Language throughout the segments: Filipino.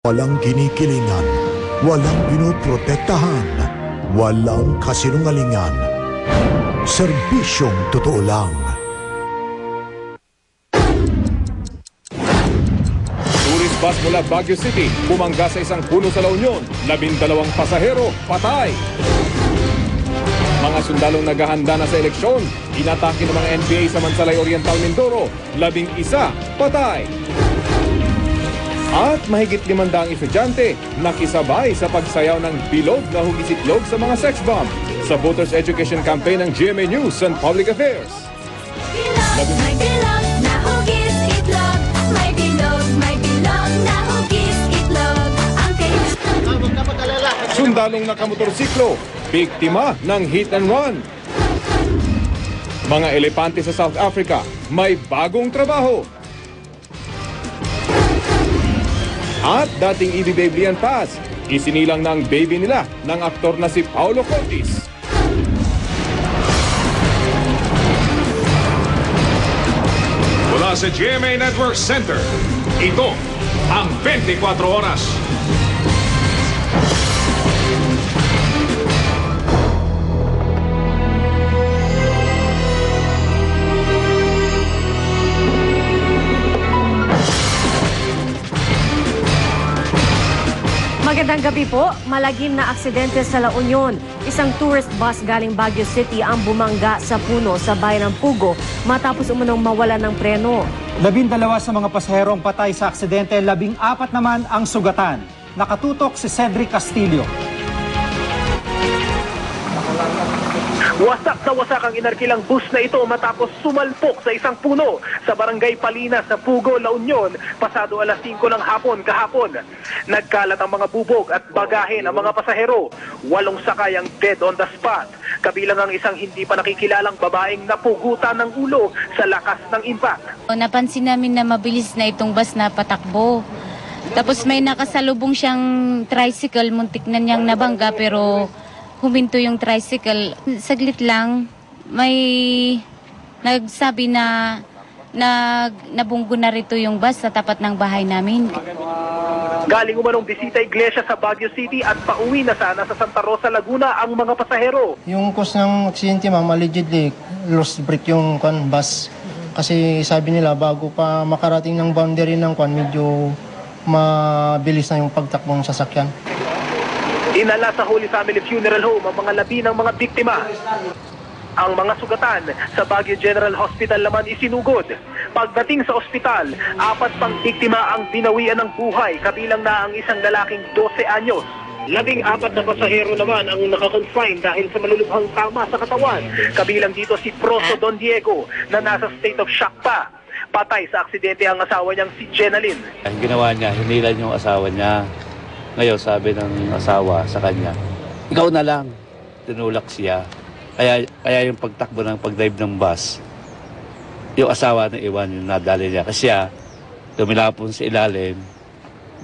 Walang kinikilingan, walang pinoprotektahan, walang kasinungalingan. Serbisyong totoo lang. Tourist bus mula Baguio City, bumangga sa isang puno sa La Union, 12 pasahero, patay. Mga sundalong naghahanda na sa eleksyon, inatake ng mga NPA sa Mansalay Oriental, Mindoro, 11 patay. At mahigit 500 estudyante nakisabay sa pagsayaw ng bilog na hugis-itlog sa mga sex bomb sa Voters Education Campaign ng GMA News and Public Affairs. May bilog na hugis-itlog, may bilog na hugis-itlog. Sundalong nakamotorsiklo, biktima ng hit and run. Mga elepante sa South Africa, may bagong trabaho. At dating EB Bablian Pass, isinilang ng baby nila ng aktor na si Paulo Cortis. Mula sa GMA Network Center, ito ang 24 Oras. Magandang gabi po. Malagim na aksidente sa La Union. Isang tourist bus galing Baguio City ang bumangga sa puno sa bayan ng Pugo matapos umunong mawala ng preno. 12 sa mga pasaherong patay sa aksidente, 14 naman ang sugatan. Nakatutok si Cedric Castillo. Wasak na wasak ang inarkilang bus na ito matapos sumalpok sa isang puno sa barangay Palina sa Pugo, La Union, pasado alas 5 ng hapon kahapon. Nagkalat ang mga bubog at bagahe ng mga pasahero. 8 sakay ang dead on the spot. Kabilang ang isang hindi pa nakikilalang babaeng napugutan ng ulo sa lakas ng impact. Napansin namin na mabilis na itong bus na patakbo. Tapos may nakasalubong siyang tricycle, muntik na niyang nabangga pero huminto yung tricycle. Saglit lang, may nagsabi na nabunggo na rito yung bus sa tapat ng bahay namin. Galing umanong bisita iglesia sa Baguio City at pauwi na sana sa Santa Rosa, Laguna ang mga pasahero. Yung cause ng aksidente, ma'am, allegedly lost brake yung bus. Kasi sabi nila bago pa makarating ng boundary ng medyo mabilis na yung pagtakbo ng sasakyan. Inala sa Holy Family Funeral Home ang mga labi ng mga biktima. Ang mga sugatan sa Baguio General Hospital naman isinugod. Pagdating sa ospital, 4 pang biktima ang binawian ng buhay, kabilang na ang isang lalaking 12 anyos. 14 na pasahero naman ang nakakonfine dahil sa malulubhang tama sa katawan. Kabilang dito si Proso Don Diego na nasa state of shock pa. Patay sa aksidente ang asawa niyang si Jenalyn. Ang ginawa niya, hinilan yung asawa niya. Ngayon, sabi ng asawa sa kanya, ikaw na lang. Tinulak siya. Kaya yung pagtakbo ng pagdive ng bus, yung asawa na iwan yung nadali niya. Kasi siya, tumilapon sa ilalim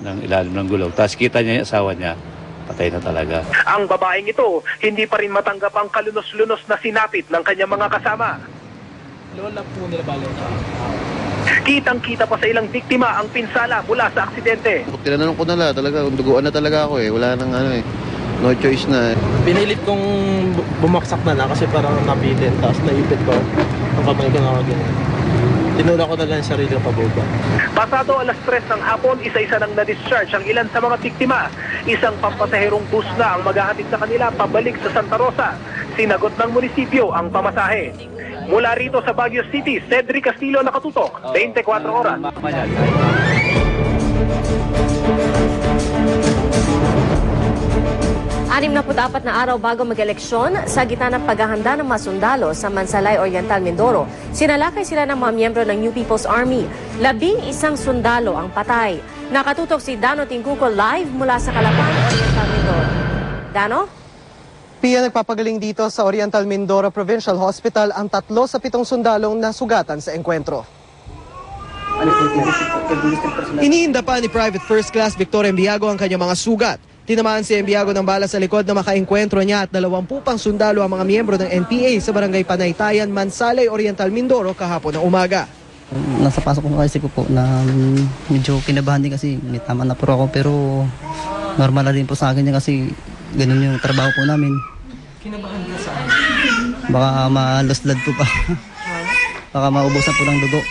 ng gulong. Tapos kita niya yung asawa niya, patay na talaga. Ang babaeng ito, hindi pa rin matanggap ang kalunos-lunos na sinapit ng kanyang mga kasama. Lola po nila balo. Kitang-kita pa sa ilang biktima ang pinsala mula sa aksidente. Tinanong ko na lang talaga, duguan na talaga ako wala nang no choice na. Pinilit kong bumaksak na lang kasi parang nabitin, tapos naipit ko ang kamay ko na ganyan. Tinula ko na lang yung sarili pababa. Pasado alas 3 ng hapon, isa-isa nang na-discharge ang ilan sa mga biktima. Isang pampasaherong bus na ang maghahatid sa kanila pabalik sa Santa Rosa. Sinagot ng munisipyo ang pamasahe. Mula rito sa Baguio City, Cedric Castillo, nakatutok, 24 Oras. 64 na araw bago mag-eleksyon, sa gitna ng paghahanda ng mga sundalo sa Mansalay Oriental, Mindoro, sinalakay sila ng mga miyembro ng New People's Army. 11 sundalo ang patay. Nakatutok si Dano Tingkuko live mula sa Calapan, Oriental, Mindoro. Dano? Pia, nagpapagaling dito sa Oriental Mindoro Provincial Hospital ang 3 sa 7 sundalong nasugatan sa engkwentro. Iniinda pa ni Private First Class Victor Embiago ang kanyang mga sugat. Tinamaan si Embiago ng bala sa likod na makaengkwentro niya at 20 pang sundalo ang mga miyembro ng NPA sa barangay Panaytayan, Mansalay Oriental, Mindoro kahapon ng umaga. Nasa pasok ko kasi ko po na medyo kinabahan din kasi may tama na po ako pero normal na rin po sa akin yan kasi ganun yung trabaho po namin. Kinabahan ka saan? Baka ma-lost blood po pa. Baka maubusan po ng dugo.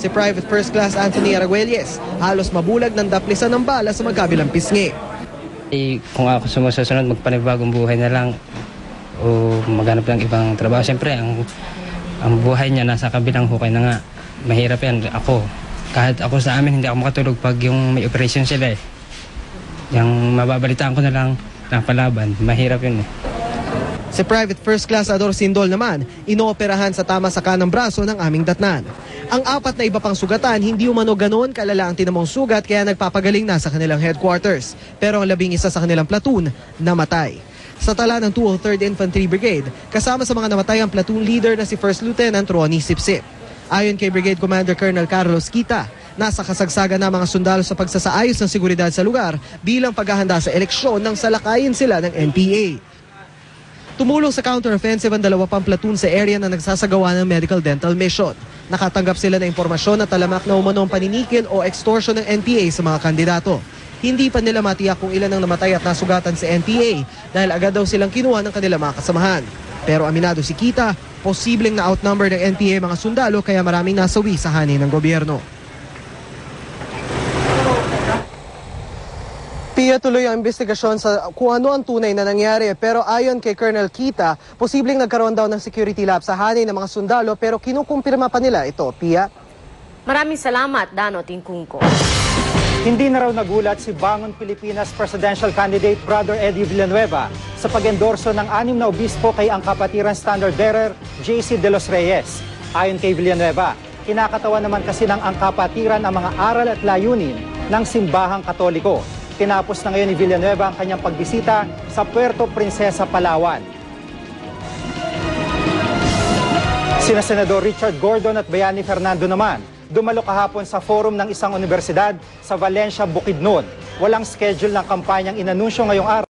Si Private First Class Anthony Araguelles, halos mabulag ng daplisan ng bala sa magkabilang pisngi. Kung ako sumusunod, magpanibagong buhay na lang o maghanap ng ibang trabaho. Siyempre, ang buhay niya nasa kabilang hukay na nga. Mahirap yan. Ako, kahit ako sa amin, hindi ako makatulog pag yung may operation sila eh. Yung mababalitaan ko na lang na palaban, mahirap yun eh. Si Private First Class Ador Sindol naman, inooperahan sa tama sa kanang braso ng aming datnan. Ang 4 na iba pang sugatan, hindi umano ganoon kalala ang tinamong sugat kaya nagpapagaling na sa kanilang headquarters. Pero ang 11 sa kanilang platoon, namatay. Sa tala ng 203rd Infantry Brigade, kasama sa mga namatay ang platoon leader na si First Lieutenant Ronnie Sipsip. Ayon kay Brigade Commander Colonel Carlos Kita, nasa kasagsagan na mga sundalo sa pagsasaayos ng seguridad sa lugar bilang paghahanda sa eleksyon nang salakayin sila ng NPA. Tumulong sa counter-offensive ang 2 pang platoon sa area na nagsasagawa ng medical dental mission. Nakatanggap sila ng impormasyon na talamak na umanong paninikil o extortion ng NPA sa mga kandidato. Hindi pa nila matiyak kung ilan ang namatay at nasugatan sa NPA dahil agad daw silang kinuha ng kanilang mga kasamahan. Pero aminado si Kita, posibleng na outnumber ng NPA mga sundalo kaya maraming nasawi sa hanay ng gobyerno. Pia, tuloy ang investigasyon sa kung ano ang tunay na nangyari. Pero ayon kay Colonel Kita, posibleng nagkaroon daw ng security lapse sa hanay ng mga sundalo pero kinukumpirma pa nila ito. Pia? Maraming salamat, Dano Tingkungko. Hindi na raw nagulat si Bangon Pilipinas Presidential Candidate Brother Eddie Villanueva sa pag-endorso ng 6 na obispo kay ang kapatiran standard-bearer JC De Los Reyes. Ayon kay Villanueva, kinakatawan naman kasi ng ang kapatiran ang mga aral at layunin ng simbahang katoliko. Tinapos na ngayon ni Villanueva ang kanyang pagbisita sa Puerto Princesa, Palawan. Sina Senador Richard Gordon at Bayani Fernando naman, dumalo kahapon sa forum ng isang universidad sa Valencia, Bukidnon. Walang schedule ng kampanyang inanunsyo ngayong araw.